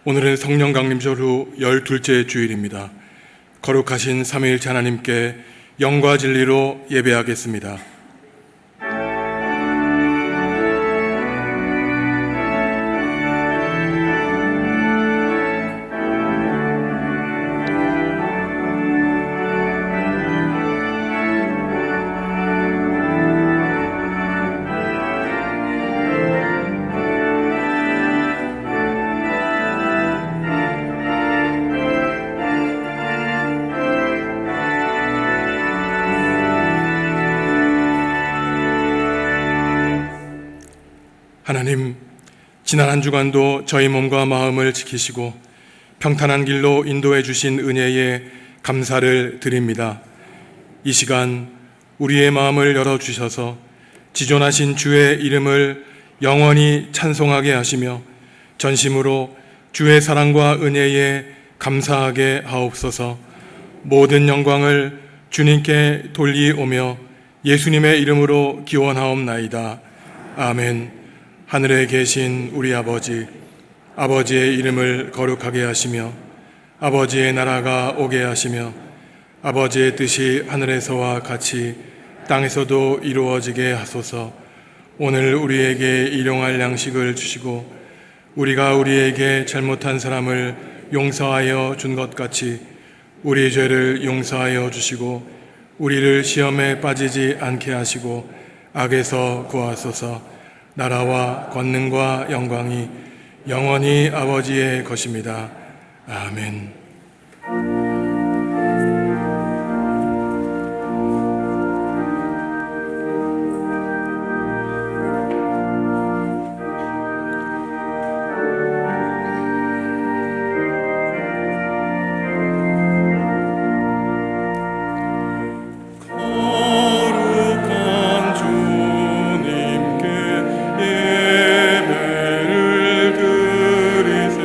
오늘은 성령 강림절 후 12째 주일입니다. 거룩하신 삼위일체 하나님께 영과 진리로 예배하겠습니다. 하나님, 지난 한 주간도 저희 몸과 마음을 지키시고 평탄한 길로 인도해 주신 은혜에 감사를 드립니다. 이 시간 우리의 마음을 열어주셔서 지존하신 주의 이름을 영원히 찬송하게 하시며 전심으로 주의 사랑과 은혜에 감사하게 하옵소서. 모든 영광을 주님께 돌리오며 예수님의 이름으로 기원하옵나이다. 아멘. 하늘에 계신 우리 아버지, 아버지의 이름을 거룩하게 하시며 아버지의 나라가 오게 하시며 아버지의 뜻이 하늘에서와 같이 땅에서도 이루어지게 하소서. 오늘 우리에게 일용할 양식을 주시고 우리가 우리에게 잘못한 사람을 용서하여 준 것 같이 우리 죄를 용서하여 주시고 우리를 시험에 빠지지 않게 하시고 악에서 구하소서. 나라와 권능과 영광이 영원히 아버지의 것입니다. 아멘. 예배를 드리세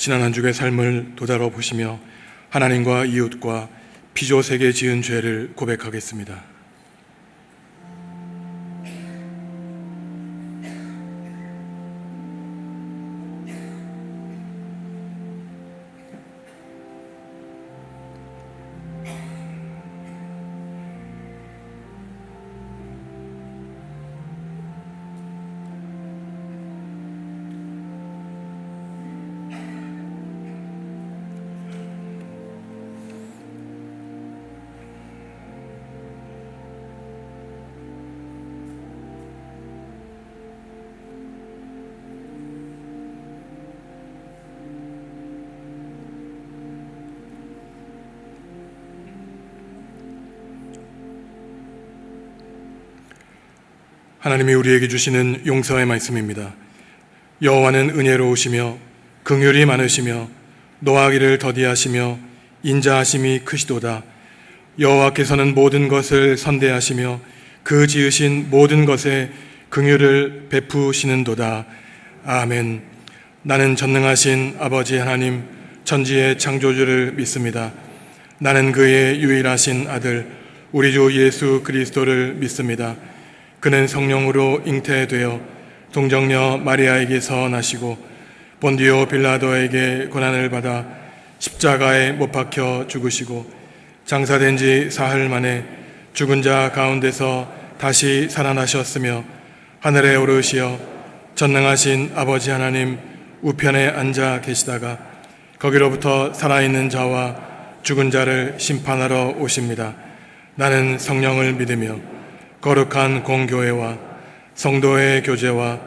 지난 한 주의 삶을 도달아 보시며 하나님과 이웃과 피조세계 지은 죄를 고백하겠습니다. 하나님이 우리에게 주시는 용서의 말씀입니다. 여호와는 은혜로우시며 긍휼이 많으시며 노하기를 더디하시며 인자하심이 크시도다. 여호와께서는 모든 것을 선대하시며 그 지으신 모든 것에 긍휼을 베푸시는도다. 아멘. 나는 전능하신 아버지 하나님 천지의 창조주를 믿습니다. 나는 그의 유일하신 아들 우리 주 예수 그리스도를 믿습니다. 그는 성령으로 잉태되어 동정녀 마리아에게서 나시고 본디오 빌라도에게 고난을 받아 십자가에 못 박혀 죽으시고 장사된 지 사흘 만에 죽은 자 가운데서 다시 살아나셨으며 하늘에 오르시어 전능하신 아버지 하나님 우편에 앉아 계시다가 거기로부터 살아있는 자와 죽은 자를 심판하러 오십니다. 나는 성령을 믿으며 거룩한 공교회와 성도의 교제와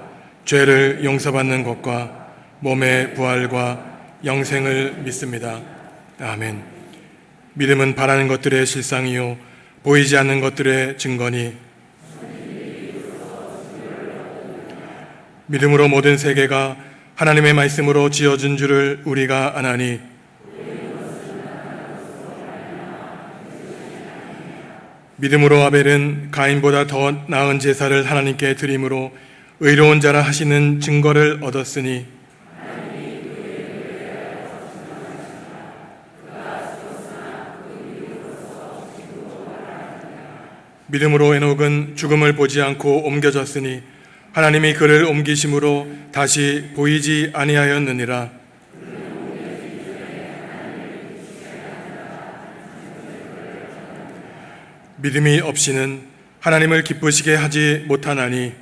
죄를 용서받는 것과 몸의 부활과 영생을 믿습니다. 아멘. 믿음은 바라는 것들의 실상이요 보이지 않는 것들의 증거니 믿음으로 모든 세계가 하나님의 말씀으로 지어진 줄을 우리가 아나니 믿음으로 아벨은 가인보다 더 나은 제사를 하나님께 드림으로 의로운 자라 하시는 증거를 얻었으니 믿음으로 에녹은 죽음을 보지 않고 옮겨졌으니 하나님이 그를 옮기심으로 다시 보이지 아니하였느니라. 믿음이 없이는 하나님을 기쁘시게 하지 못하나니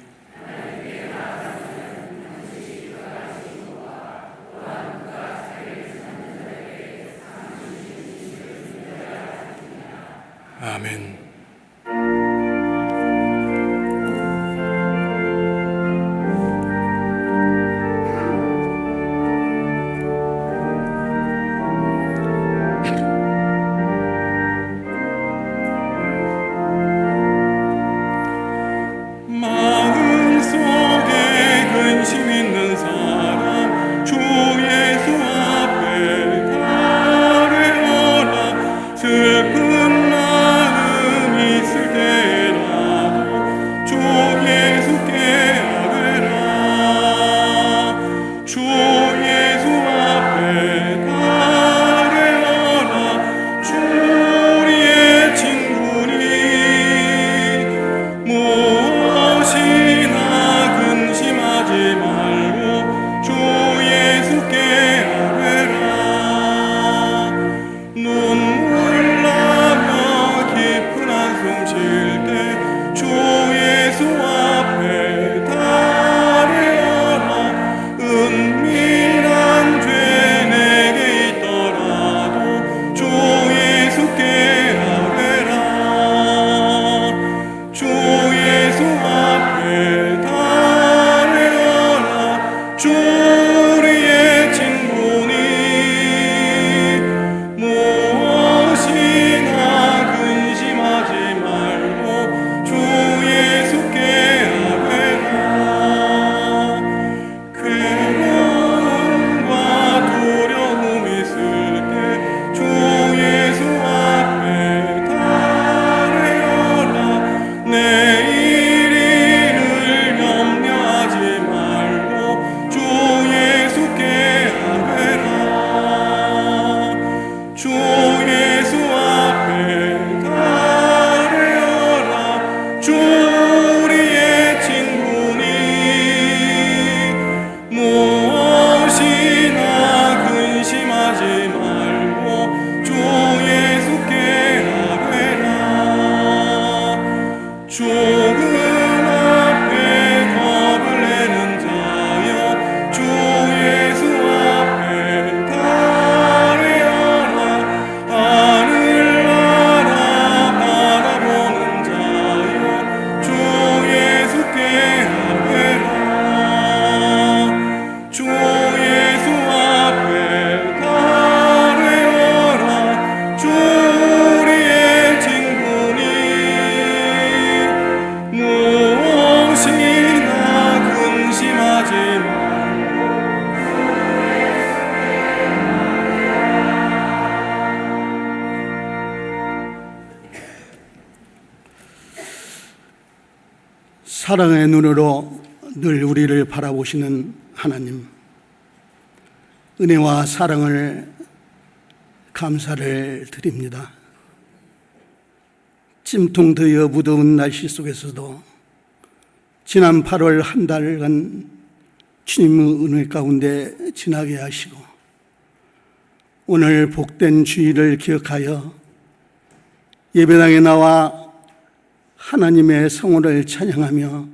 아멘. 슬픈 마음 사랑의 눈으로 늘 우리를 바라보시는 하나님, 은혜와 사랑을 감사를 드립니다. 찜통더여 무더운 날씨 속에서도 지난 8월 한 달간 주님의 은혜 가운데 지나게 하시고, 오늘 복된 주일을 기억하여 예배당에 나와 하나님의 성호를 찬양하며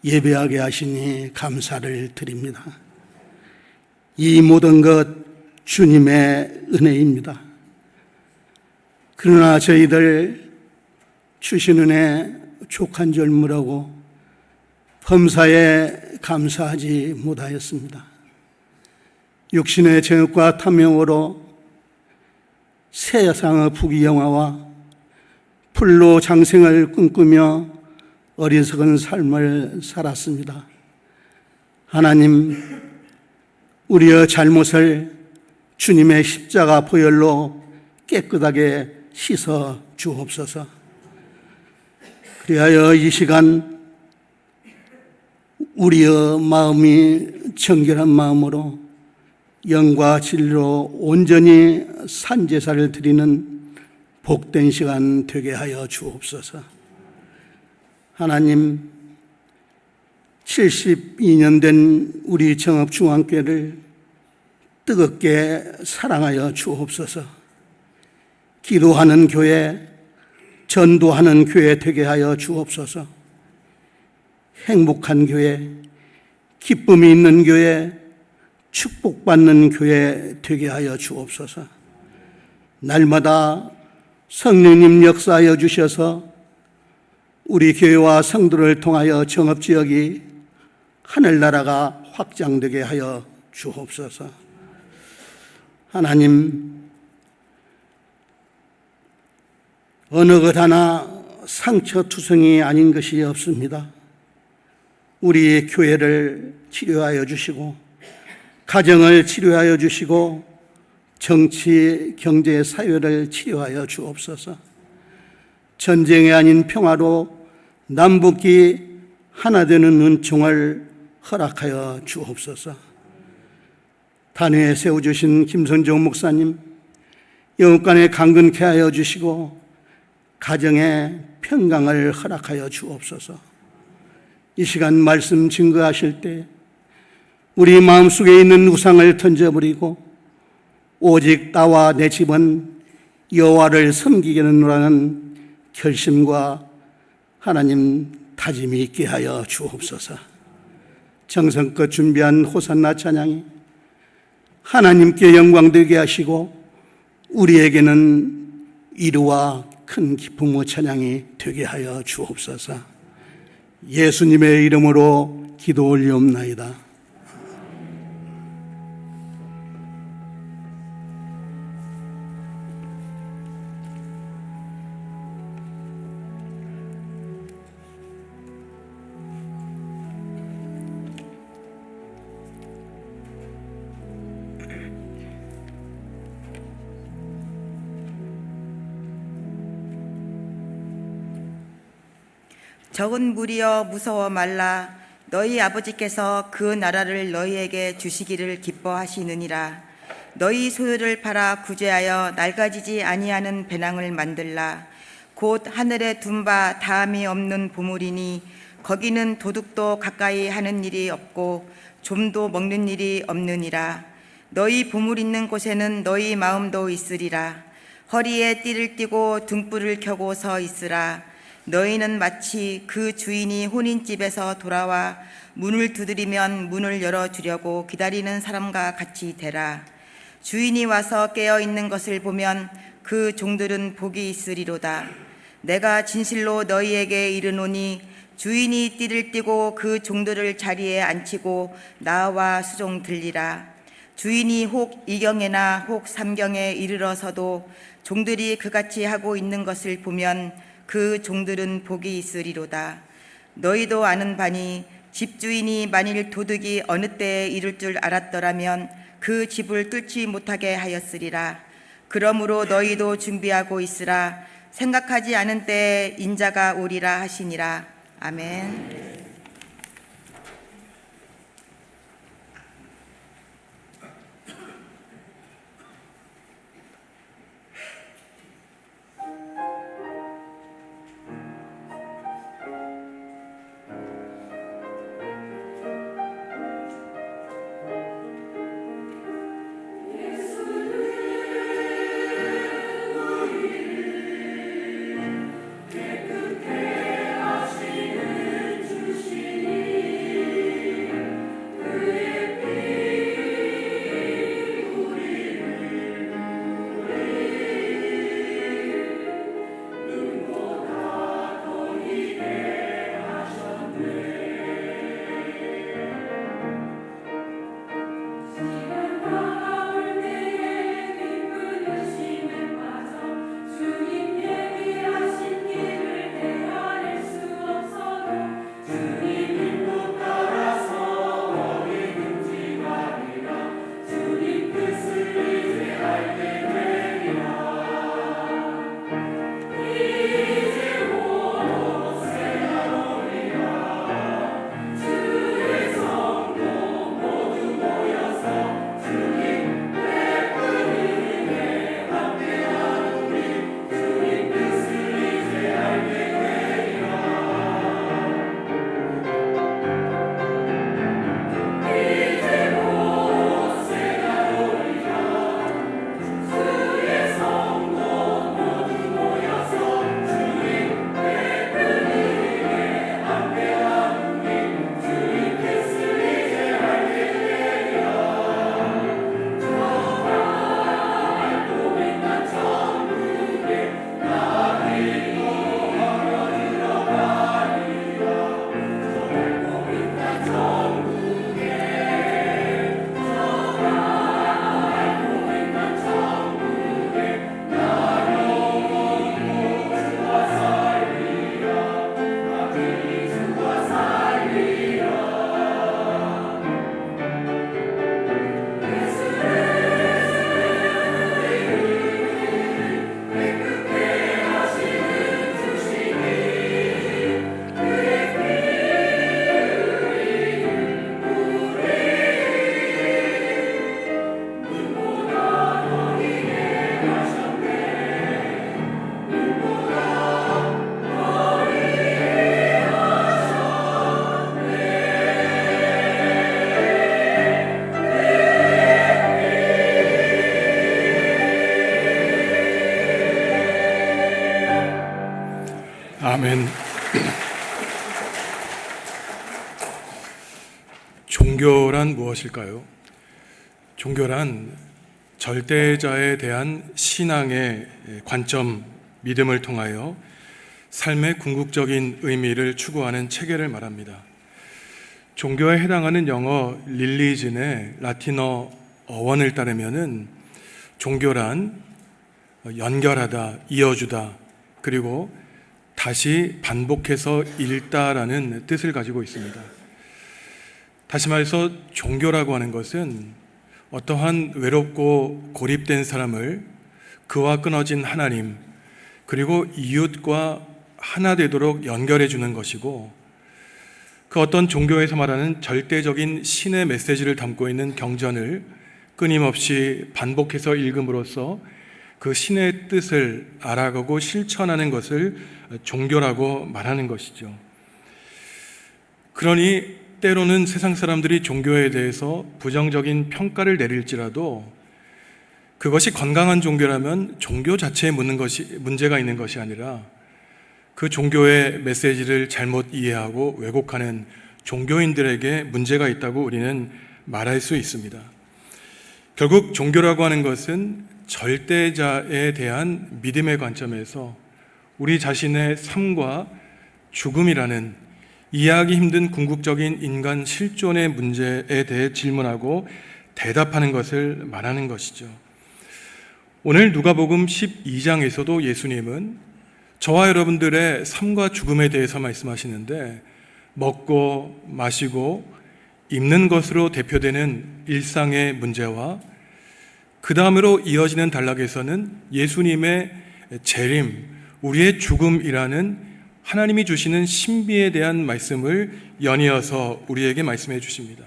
예배하게 하시니 감사를 드립니다. 이 모든 것 주님의 은혜입니다. 그러나 저희들 주신 은혜 족한 절무라고 범사에 감사하지 못하였습니다. 육신의 정욕과 탐욕으로 세상의 부귀영화와 풀로 장생을 꿈꾸며 어리석은 삶을 살았습니다. 하나님, 우리의 잘못을 주님의 십자가 보혈로 깨끗하게 씻어 주옵소서. 그리하여 이 시간 우리의 마음이 정결한 마음으로 영과 진리로 온전히 산제사를 드리는 복된 시간 되게 하여 주옵소서. 하나님, 72년 된 우리 정읍중앙교회를 뜨겁게 사랑하여 주옵소서. 기도하는 교회, 전도하는 교회 되게 하여 주옵소서. 행복한 교회, 기쁨이 있는 교회, 축복받는 교회 되게 하여 주옵소서. 날마다 성령님 역사하여 주셔서 우리 교회와 성도를 통하여 정읍지역이 하늘나라가 확장되게 하여 주옵소서. 하나님, 어느 것 하나 상처투성이 아닌 것이 없습니다. 우리 교회를 치료하여 주시고, 가정을 치료하여 주시고, 정치, 경제, 사회를 치료하여 주옵소서. 전쟁이 아닌 평화로 남북이 하나 되는 은총을 허락하여 주옵소서. 단위에 세워주신 김선종 목사님, 영업관에 강건케 하여 주시고 가정에 평강을 허락하여 주옵소서. 이 시간 말씀 증거하실 때 우리 마음속에 있는 우상을 던져버리고 오직 나와 내 집은 여호와를 섬기겠노라는 결심과 하나님 다짐이 있게 하여 주옵소서. 정성껏 준비한 호산나 찬양이 하나님께 영광되게 하시고 우리에게는 이루와 큰 기쁨의 찬양이 되게 하여 주옵소서. 예수님의 이름으로 기도 올리옵나이다. 적은 무리여 무서워 말라. 너희 아버지께서 그 나라를 너희에게 주시기를 기뻐하시느니라. 너희 소유를 팔아 구제하여 낡아지지 아니하는 배낭을 만들라. 곧 하늘에 둔 바 다함이 없는 보물이니 거기는 도둑도 가까이 하는 일이 없고 좀도 먹는 일이 없느니라. 너희 보물 있는 곳에는 너희 마음도 있으리라. 허리에 띠를 띠고 등불을 켜고 서 있으라. 너희는 마치 그 주인이 혼인집에서 돌아와 문을 두드리면 문을 열어주려고 기다리는 사람과 같이 되라. 주인이 와서 깨어있는 것을 보면 그 종들은 복이 있으리로다. 내가 진실로 너희에게 이르노니 주인이 띠를 띠고 그 종들을 자리에 앉히고 나와 수종 들리라. 주인이 혹 이경에나 혹 삼경에 이르러서도 종들이 그같이 하고 있는 것을 보면 그 종들은 복이 있으리로다. 너희도 아는 바니 집주인이 만일 도둑이 어느 때에 이를 줄 알았더라면 그 집을 뚫지 못하게 하였으리라. 그러므로 너희도 준비하고 있으라. 생각하지 않은 때에 인자가 오리라 하시니라. 아멘. 아멘. 종교란 무엇일까요? 종교란 절대자에 대한 신앙의 관점, 믿음을 통하여 삶의 궁극적인 의미를 추구하는 체계를 말합니다. 종교에 해당하는 영어 릴리진의 라틴어 어원을 따르면은 종교란 연결하다, 이어주다, 그리고 다시 반복해서 읽다라는 뜻을 가지고 있습니다. 다시 말해서 종교라고 하는 것은 어떠한 외롭고 고립된 사람을 그와 끊어진 하나님, 그리고 이웃과 하나 되도록 연결해 주는 것이고, 그 어떤 종교에서 말하는 절대적인 신의 메시지를 담고 있는 경전을 끊임없이 반복해서 읽음으로써 그 신의 뜻을 알아가고 실천하는 것을 종교라고 말하는 것이죠. 그러니 때로는 세상 사람들이 종교에 대해서 부정적인 평가를 내릴지라도 그것이 건강한 종교라면 종교 자체에 문제가 있는 것이 아니라 그 종교의 메시지를 잘못 이해하고 왜곡하는 종교인들에게 문제가 있다고 우리는 말할 수 있습니다. 결국 종교라고 하는 것은 절대자에 대한 믿음의 관점에서 우리 자신의 삶과 죽음이라는 이해하기 힘든 궁극적인 인간 실존의 문제에 대해 질문하고 대답하는 것을 말하는 것이죠. 오늘 누가복음 12장에서도 예수님은 저와 여러분들의 삶과 죽음에 대해서 말씀하시는데, 먹고 마시고 입는 것으로 대표되는 일상의 문제와 그 다음으로 이어지는 단락에서는 예수님의 재림, 우리의 죽음이라는 하나님이 주시는 신비에 대한 말씀을 연이어서 우리에게 말씀해 주십니다.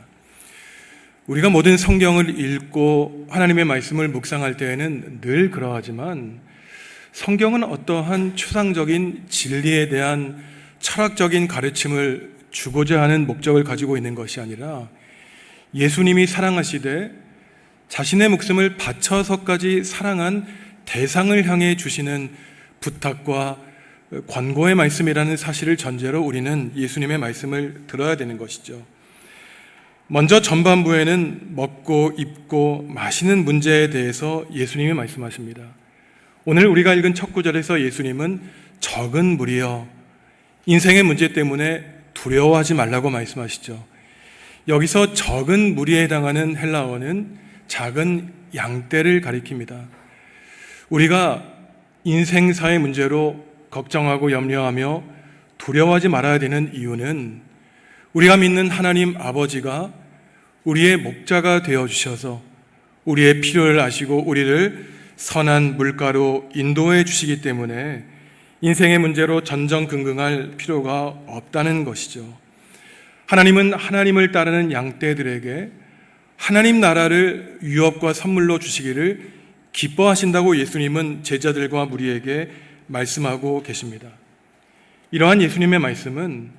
우리가 모든 성경을 읽고 하나님의 말씀을 묵상할 때에는 늘 그러하지만 성경은 어떠한 추상적인 진리에 대한 철학적인 가르침을 주고자 하는 목적을 가지고 있는 것이 아니라 예수님이 사랑하시되 자신의 목숨을 바쳐서까지 사랑한 대상을 향해 주시는 부탁과 권고의 말씀이라는 사실을 전제로 우리는 예수님의 말씀을 들어야 되는 것이죠. 먼저 전반부에는 먹고 입고 마시는 문제에 대해서 예수님이 말씀하십니다. 오늘 우리가 읽은 첫 구절에서 예수님은 적은 무리여, 인생의 문제 때문에 두려워하지 말라고 말씀하시죠. 여기서 적은 무리에 해당하는 헬라어는 작은 양떼를 가리킵니다. 우리가 인생사의 문제로 걱정하고 염려하며 두려워하지 말아야 되는 이유는 우리가 믿는 하나님 아버지가 우리의 목자가 되어주셔서 우리의 필요를 아시고 우리를 선한 물가로 인도해 주시기 때문에 인생의 문제로 전전긍긍할 필요가 없다는 것이죠. 하나님은 하나님을 따르는 양떼들에게 하나님 나라를 유업과 선물로 주시기를 기뻐하신다고 예수님은 제자들과 무리에게 말씀하고 계십니다. 이러한 예수님의 말씀은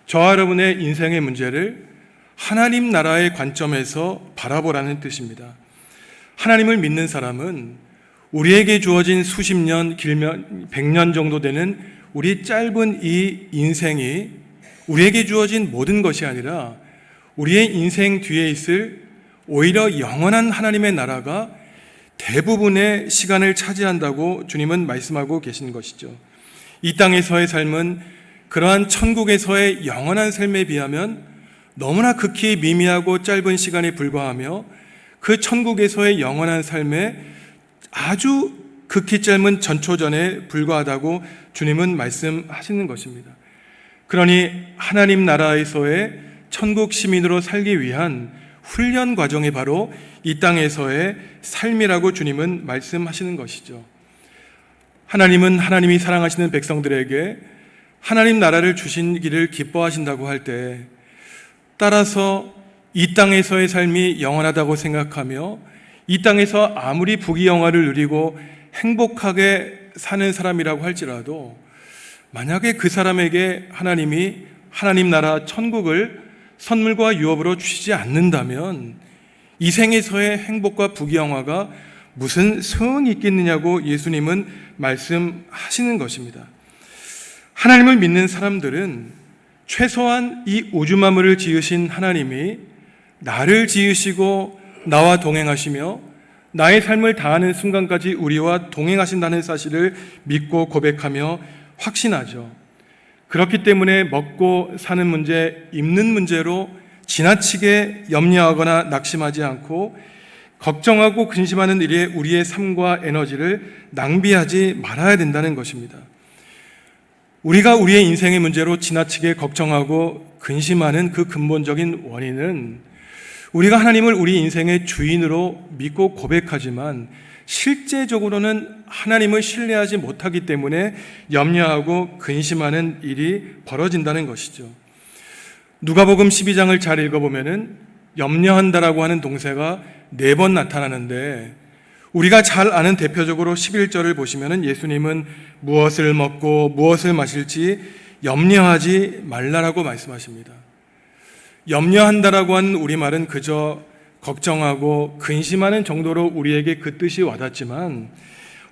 저와 여러분의 인생의 문제를 하나님 나라의 관점에서 바라보라는 뜻입니다. 하나님을 믿는 사람은 우리에게 주어진 수십 년, 길면 100년 정도 되는 우리 짧은 이 인생이 우리에게 주어진 모든 것이 아니라 우리의 인생 뒤에 있을 오히려 영원한 하나님의 나라가 대부분의 시간을 차지한다고 주님은 말씀하고 계신 것이죠. 이 땅에서의 삶은 그러한 천국에서의 영원한 삶에 비하면 너무나 극히 미미하고 짧은 시간에 불과하며 그 천국에서의 영원한 삶에 아주 극히 짧은 전초전에 불과하다고 주님은 말씀하시는 것입니다. 그러니 하나님 나라에서의 천국 시민으로 살기 위한 훈련 과정이 바로 이 땅에서의 삶이라고 주님은 말씀하시는 것이죠. 하나님은 하나님이 사랑하시는 백성들에게 하나님 나라를 주시기를 기뻐하신다고 할 때, 따라서 이 땅에서의 삶이 영원하다고 생각하며 이 땅에서 아무리 부귀영화를 누리고 행복하게 사는 사람이라고 할지라도 만약에 그 사람에게 하나님이 하나님 나라 천국을 선물과 유업으로 주시지 않는다면 이 생에서의 행복과 부귀영화가 무슨 소용이 있겠느냐고 예수님은 말씀하시는 것입니다. 하나님을 믿는 사람들은 최소한 이 우주 만물을 지으신 하나님이 나를 지으시고 나와 동행하시며 나의 삶을 다하는 순간까지 우리와 동행하신다는 사실을 믿고 고백하며 확신하죠. 그렇기 때문에 먹고 사는 문제, 입는 문제로 지나치게 염려하거나 낙심하지 않고 걱정하고 근심하는 일에 우리의 삶과 에너지를 낭비하지 말아야 된다는 것입니다. 우리가 우리의 인생의 문제로 지나치게 걱정하고 근심하는 그 근본적인 원인은 우리가 하나님을 우리 인생의 주인으로 믿고 고백하지만 실제적으로는 하나님을 신뢰하지 못하기 때문에 염려하고 근심하는 일이 벌어진다는 것이죠. 누가복음 12장을 잘 읽어보면은 염려한다라고 하는 동사가 4번 나타나는데 우리가 잘 아는 대표적으로 11절을 보시면은 예수님은 무엇을 먹고 무엇을 마실지 염려하지 말라라고 말씀하십니다. 염려한다라고 하는 우리말은 그저 걱정하고 근심하는 정도로 우리에게 그 뜻이 와닿지만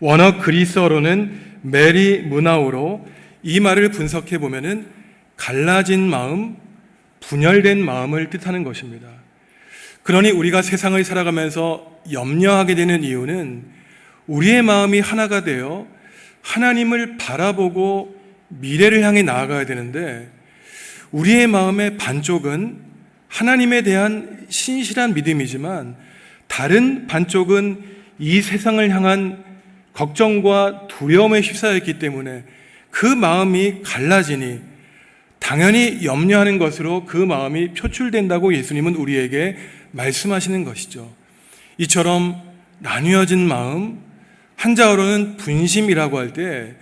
원어 그리스어로는 메리 무나우로 이 말을 분석해 보면은 갈라진 마음, 분열된 마음을 뜻하는 것입니다. 그러니 우리가 세상을 살아가면서 염려하게 되는 이유는 우리의 마음이 하나가 되어 하나님을 바라보고 미래를 향해 나아가야 되는데 우리의 마음의 반쪽은 하나님에 대한 신실한 믿음이지만 다른 반쪽은 이 세상을 향한 걱정과 두려움에 휩싸였기 때문에 그 마음이 갈라지니 당연히 염려하는 것으로 그 마음이 표출된다고 예수님은 우리에게 말씀하시는 것이죠. 이처럼 나뉘어진 마음, 한자어로는 분심이라고 할 때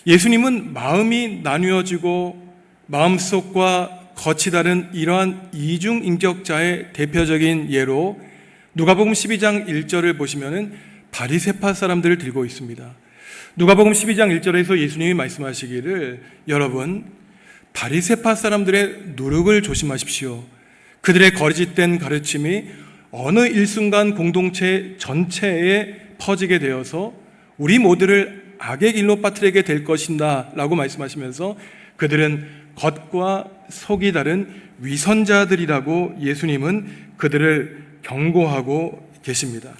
예수님은 마음이 나뉘어지고 마음속과 겉이 다른 이러한 이중인격자의 대표적인 예로 누가복음 12장 1절을 보시면은 바리새파 사람들을 들고 있습니다. 누가복음 12장 1절에서 예수님이 말씀하시기를 여러분 바리새파 사람들의 누룩을 조심하십시오. 그들의 거짓된 가르침이 어느 일순간 공동체 전체에 퍼지게 되어서 우리 모두를 악의 길로 빠뜨리게 될 것인다 라고 말씀하시면서 그들은 겉과 속이 다른 위선자들이라고 예수님은 그들을 경고하고 계십니다.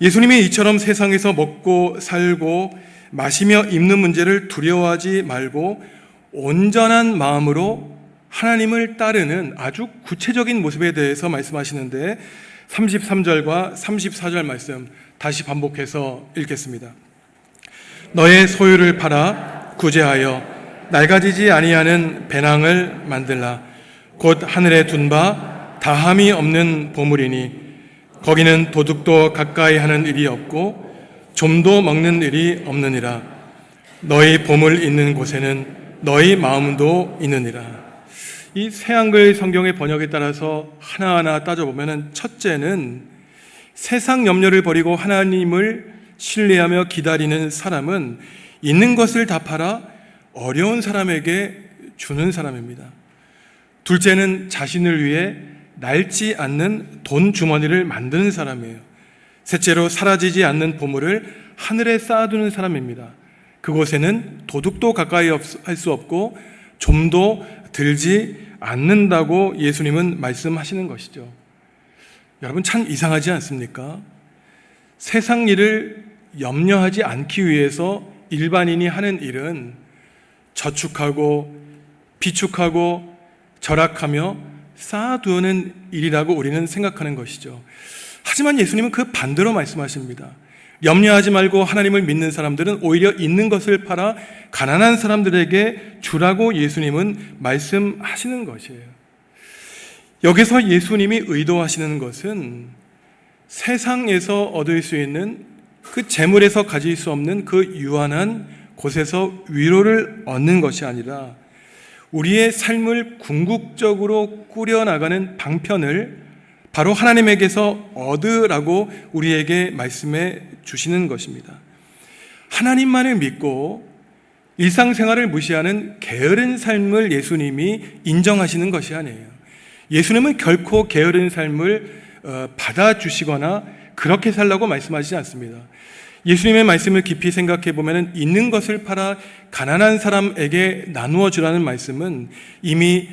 예수님이 이처럼 세상에서 먹고 살고 마시며 입는 문제를 두려워하지 말고 온전한 마음으로 하나님을 따르는 아주 구체적인 모습에 대해서 말씀하시는데 33절과 34절 말씀 다시 반복해서 읽겠습니다. 너의 소유를 팔아 구제하여 낡아지지 아니하는 배낭을 만들라. 곧 하늘에 둔 바 다함이 없는 보물이니 거기는 도둑도 가까이 하는 일이 없고 좀도 먹는 일이 없느니라. 너희 보물 있는 곳에는 너희 마음도 있느니라. 이 새한글 성경의 번역에 따라서 하나하나 따져보면 첫째는 세상 염려를 버리고 하나님을 신뢰하며 기다리는 사람은 있는 것을 다 팔아 어려운 사람에게 주는 사람입니다. 둘째는 자신을 위해 낡지 않는 돈 주머니를 만드는 사람이에요. 셋째로 사라지지 않는 보물을 하늘에 쌓아두는 사람입니다. 그곳에는 도둑도 가까이 할 수 없고 좀도 들지 않는다고 예수님은 말씀하시는 것이죠. 여러분 참 이상하지 않습니까? 세상 일을 염려하지 않기 위해서 일반인이 하는 일은 저축하고 비축하고 절약하며 쌓아두는 일이라고 우리는 생각하는 것이죠. 하지만 예수님은 그 반대로 말씀하십니다. 염려하지 말고 하나님을 믿는 사람들은 오히려 있는 것을 팔아 가난한 사람들에게 주라고 예수님은 말씀하시는 것이에요. 여기서 예수님이 의도하시는 것은 세상에서 얻을 수 있는 그 재물에서 가질 수 없는 그 유한한 곳에서 위로를 얻는 것이 아니라 우리의 삶을 궁극적으로 꾸려나가는 방편을 바로 하나님에게서 얻으라고 우리에게 말씀해 주시는 것입니다. 하나님만을 믿고 일상생활을 무시하는 게으른 삶을 예수님이 인정하시는 것이 아니에요. 예수님은 결코 게으른 삶을 받아주시거나 그렇게 살라고 말씀하시지 않습니다. 예수님의 말씀을 깊이 생각해 보면 있는 것을 팔아 가난한 사람에게 나누어 주라는 말씀은 이미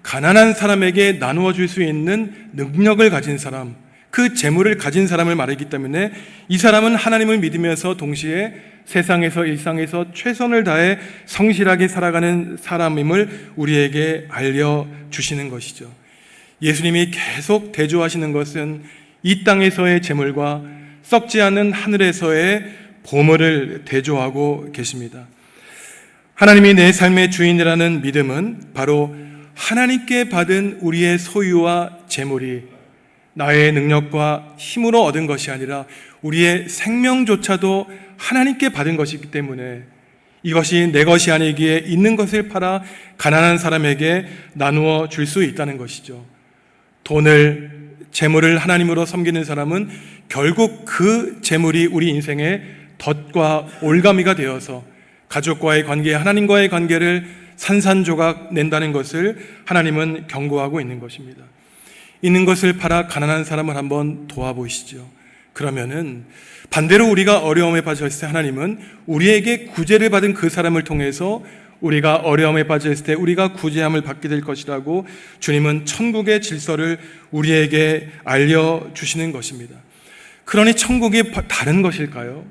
가난한 사람에게 나누어 줄 수 있는 능력을 가진 사람, 그 재물을 가진 사람을 말하기 때문에 이 사람은 하나님을 믿으면서 동시에 세상에서 일상에서 최선을 다해 성실하게 살아가는 사람임을 우리에게 알려주시는 것이죠. 예수님이 계속 대조하시는 것은 이 땅에서의 재물과 썩지 않는 하늘에서의 보물을 대조하고 계십니다. 하나님이 내 삶의 주인이라는 믿음은 바로 하나님께 받은 우리의 소유와 재물이 나의 능력과 힘으로 얻은 것이 아니라 우리의 생명조차도 하나님께 받은 것이기 때문에 이것이 내 것이 아니기에 있는 것을 팔아 가난한 사람에게 나누어 줄 수 있다는 것이죠. 돈을, 재물을 하나님으로 섬기는 사람은 결국 그 재물이 우리 인생의 덫과 올가미가 되어서 가족과의 관계, 하나님과의 관계를 산산조각 낸다는 것을 하나님은 경고하고 있는 것입니다. 있는 것을 팔아 가난한 사람을 한번 도와보시죠. 그러면은 반대로 우리가 어려움에 빠졌을 때 하나님은 우리에게 구제를 받은 그 사람을 통해서 우리가 어려움에 빠졌을 때 우리가 구제함을 받게 될 것이라고 주님은 천국의 질서를 우리에게 알려주시는 것입니다. 그러니 천국이 다른 것일까요?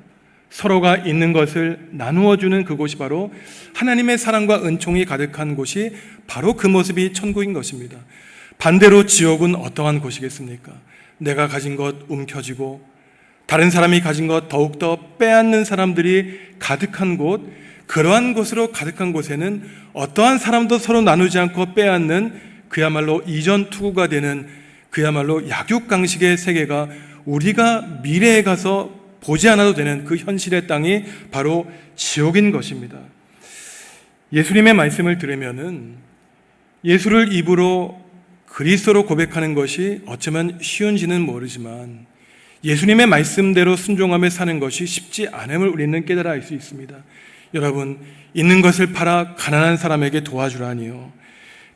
서로가 있는 것을 나누어주는 그곳이 바로 하나님의 사랑과 은총이 가득한 곳이 바로 그 모습이 천국인 것입니다. 반대로 지옥은 어떠한 곳이겠습니까? 내가 가진 것 움켜쥐고 다른 사람이 가진 것 더욱더 빼앗는 사람들이 가득한 곳, 그러한 곳으로 가득한 곳에는 어떠한 사람도 서로 나누지 않고 빼앗는 그야말로 이전 투구가 되는 그야말로 약육강식의 세계가 우리가 미래에 가서 보지 않아도 되는 그 현실의 땅이 바로 지옥인 것입니다. 예수님의 말씀을 들으면은 예수를 입으로 그리스도로 고백하는 것이 어쩌면 쉬운지는 모르지만 예수님의 말씀대로 순종하며 사는 것이 쉽지 않음을 우리는 깨달아 알 수 있습니다. 여러분, 있는 것을 팔아 가난한 사람에게 도와주라니요.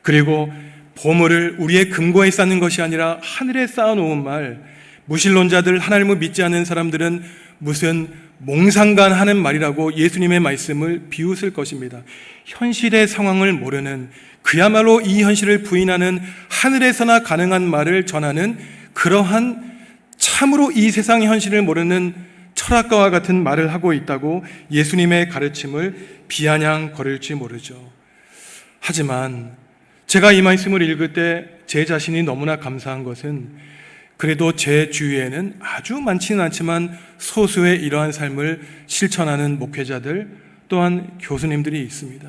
그리고 보물을 우리의 금고에 쌓는 것이 아니라 하늘에 쌓아놓은 말, 무신론자들, 하나님을 믿지 않는 사람들은 무슨 몽상간 하는 말이라고 예수님의 말씀을 비웃을 것입니다. 현실의 상황을 모르는, 그야말로 이 현실을 부인하는, 하늘에서나 가능한 말을 전하는 그러한 참으로 이 세상의 현실을 모르는 철학가와 같은 말을 하고 있다고 예수님의 가르침을 비아냥거릴지 모르죠. 하지만 제가 이 말씀을 읽을 때 제 자신이 너무나 감사한 것은 그래도 제 주위에는 아주 많지는 않지만 소수의 이러한 삶을 실천하는 목회자들 또한 교수님들이 있습니다.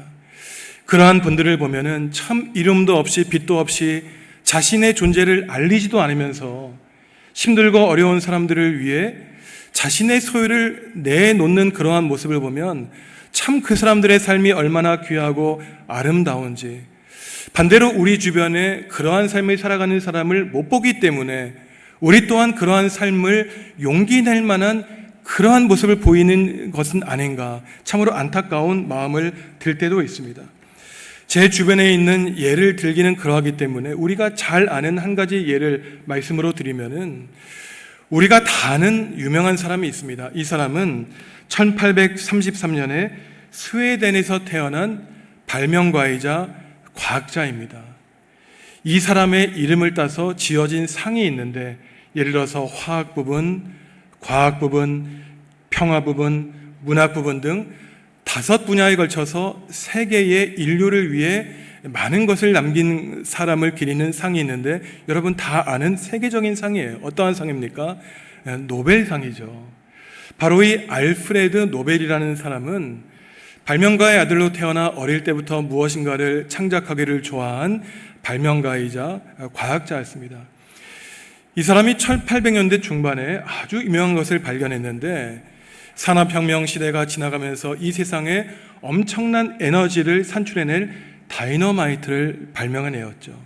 그러한 분들을 보면은 참 이름도 없이 빛도 없이 자신의 존재를 알리지도 않으면서 힘들고 어려운 사람들을 위해 자신의 소유를 내놓는 그러한 모습을 보면 참 그 사람들의 삶이 얼마나 귀하고 아름다운지, 반대로 우리 주변에 그러한 삶을 살아가는 사람을 못 보기 때문에 우리 또한 그러한 삶을 용기 낼 만한 그러한 모습을 보이는 것은 아닌가, 참으로 안타까운 마음을 들 때도 있습니다. 제 주변에 있는 예를 들기는 그러하기 때문에 우리가 잘 아는 한 가지 예를 말씀으로 드리면은 우리가 다 아는 유명한 사람이 있습니다. 이 사람은 1833년에 스웨덴에서 태어난 발명가이자 과학자입니다. 이 사람의 이름을 따서 지어진 상이 있는데 예를 들어서 화학 부분, 과학 부분, 평화 부분, 문학 부분 등 5분야에 걸쳐서 세계의 인류를 위해 많은 것을 남긴 사람을 기리는 상이 있는데 여러분 다 아는 세계적인 상이에요. 어떠한 상입니까? 노벨상이죠. 바로 이 알프레드 노벨이라는 사람은 발명가의 아들로 태어나 어릴 때부터 무엇인가를 창작하기를 좋아한 발명가이자 과학자였습니다. 이 사람이 1800년대 중반에 아주 유명한 것을 발견했는데 산업혁명 시대가 지나가면서 이 세상에 엄청난 에너지를 산출해낼 다이너마이트를 발명해내었죠.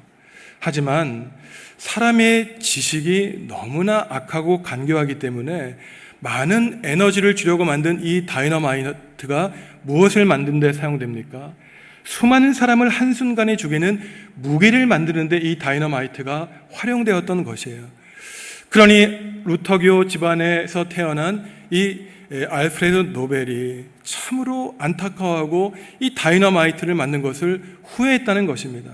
하지만 사람의 지식이 너무나 악하고 간교하기 때문에 많은 에너지를 주려고 만든 이 다이너마이트가 무엇을 만드는 데 사용됩니까? 수많은 사람을 한순간에 죽이는 무기를 만드는 데 이 다이너마이트가 활용되었던 것이에요. 그러니 루터교 집안에서 태어난 이 알프레드 노벨이 참으로 안타까워하고 이 다이너마이트를 만든 것을 후회했다는 것입니다.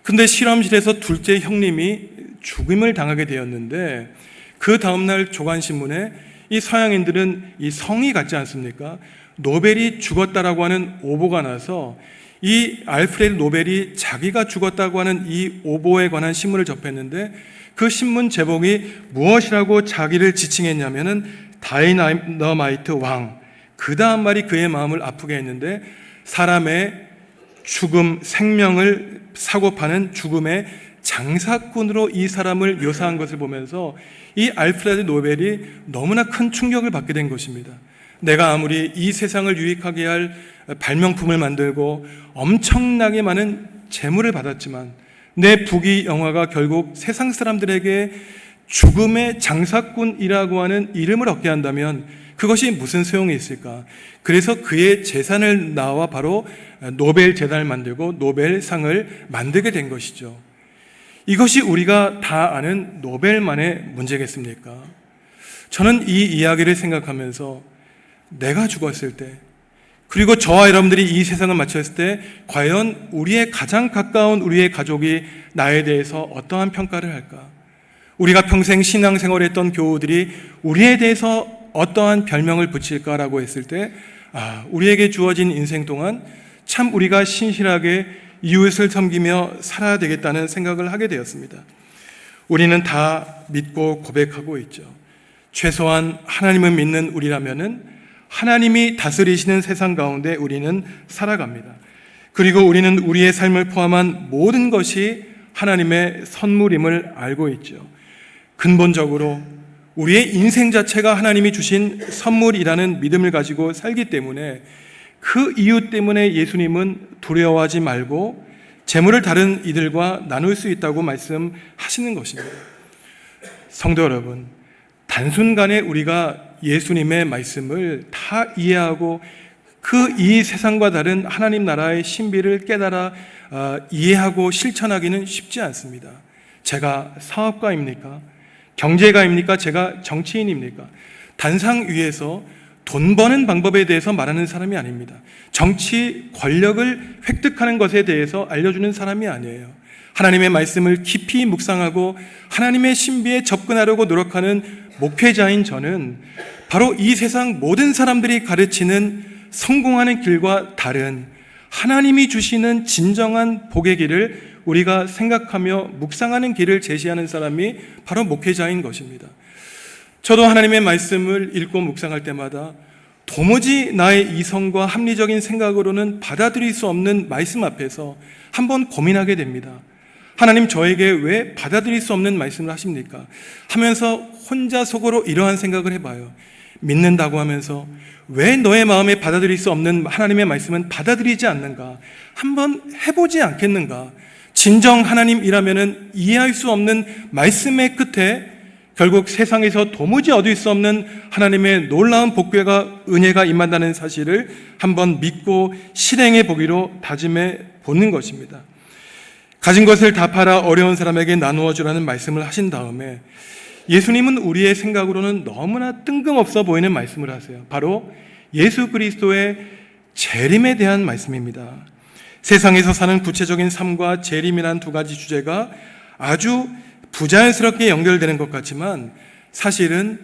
근데 실험실에서 둘째 형님이 죽임을 당하게 되었는데 그 다음날 조간신문에 이 서양인들은 이 성이 같지 않습니까? 노벨이 죽었다라고 하는 오보가 나서 이 알프레드 노벨이 자기가 죽었다고 하는 이 오보에 관한 신문을 접했는데 그 신문 제목이 무엇이라고 자기를 지칭했냐면은 다이너마이트 왕. 그 다음 말이 그의 마음을 아프게 했는데 사람의 죽음, 생명을 사고파는 죽음의 장사꾼으로 이 사람을 묘사한 것을 보면서 이 알프레드 노벨이 너무나 큰 충격을 받게 된 것입니다. 내가 아무리 이 세상을 유익하게 할 발명품을 만들고 엄청나게 많은 재물을 받았지만 내 부귀 영화가 결국 세상 사람들에게 죽음의 장사꾼이라고 하는 이름을 얻게 한다면 그것이 무슨 소용이 있을까? 그래서 그의 재산을 나와 바로 노벨 재단을 만들고 노벨상을 만들게 된 것이죠. 이것이 우리가 다 아는 노벨만의 문제겠습니까? 저는 이 이야기를 생각하면서 내가 죽었을 때 그리고 저와 여러분들이 이 세상을 마쳤을 때 과연 우리의 가장 가까운 우리의 가족이 나에 대해서 어떠한 평가를 할까? 우리가 평생 신앙생활을 했던 교우들이 우리에 대해서 어떠한 별명을 붙일까라고 했을 때 우리에게 주어진 인생 동안 참 우리가 신실하게 이웃을 섬기며 살아야 되겠다는 생각을 하게 되었습니다. 우리는 다 믿고 고백하고 있죠. 최소한 하나님을 믿는 우리라면은 하나님이 다스리시는 세상 가운데 우리는 살아갑니다. 그리고 우리는 우리의 삶을 포함한 모든 것이 하나님의 선물임을 알고 있죠. 근본적으로 우리의 인생 자체가 하나님이 주신 선물이라는 믿음을 가지고 살기 때문에 그 이유 때문에 예수님은 두려워하지 말고 재물을 다른 이들과 나눌 수 있다고 말씀하시는 것입니다. 성도 여러분, 단순간에 우리가 예수님의 말씀을 다 이해하고 그 이 세상과 다른 하나님 나라의 신비를 깨달아 이해하고 실천하기는 쉽지 않습니다. 제가 사업가입니까? 경제가입니까? 제가 정치인입니까? 단상 위에서 돈 버는 방법에 대해서 말하는 사람이 아닙니다. 정치, 권력을 획득하는 것에 대해서 알려주는 사람이 아니에요. 하나님의 말씀을 깊이 묵상하고 하나님의 신비에 접근하려고 노력하는 목회자인 저는 바로 이 세상 모든 사람들이 가르치는 성공하는 길과 다른 하나님이 주시는 진정한 복의 길을 우리가 생각하며 묵상하는 길을 제시하는 사람이 바로 목회자인 것입니다. 저도 하나님의 말씀을 읽고 묵상할 때마다 도무지 나의 이성과 합리적인 생각으로는 받아들일 수 없는 말씀 앞에서 한번 고민하게 됩니다. 하나님 저에게 왜 받아들일 수 없는 말씀을 하십니까? 하면서 혼자 속으로 이러한 생각을 해봐요. 믿는다고 하면서 왜 너의 마음에 받아들일 수 없는 하나님의 말씀은 받아들이지 않는가? 한번 해보지 않겠는가? 진정 하나님이라면 이해할 수 없는 말씀의 끝에 결국 세상에서 도무지 얻을 수 없는 하나님의 놀라운 복궤가 은혜가 임한다는 사실을 한번 믿고 실행해 보기로 다짐해 보는 것입니다. 가진 것을 다 팔아 어려운 사람에게 나누어 주라는 말씀을 하신 다음에 예수님은 우리의 생각으로는 너무나 뜬금없어 보이는 말씀을 하세요. 바로 예수 그리스도의 재림에 대한 말씀입니다. 세상에서 사는 구체적인 삶과 재림이란 두 가지 주제가 아주 부자연스럽게 연결되는 것 같지만 사실은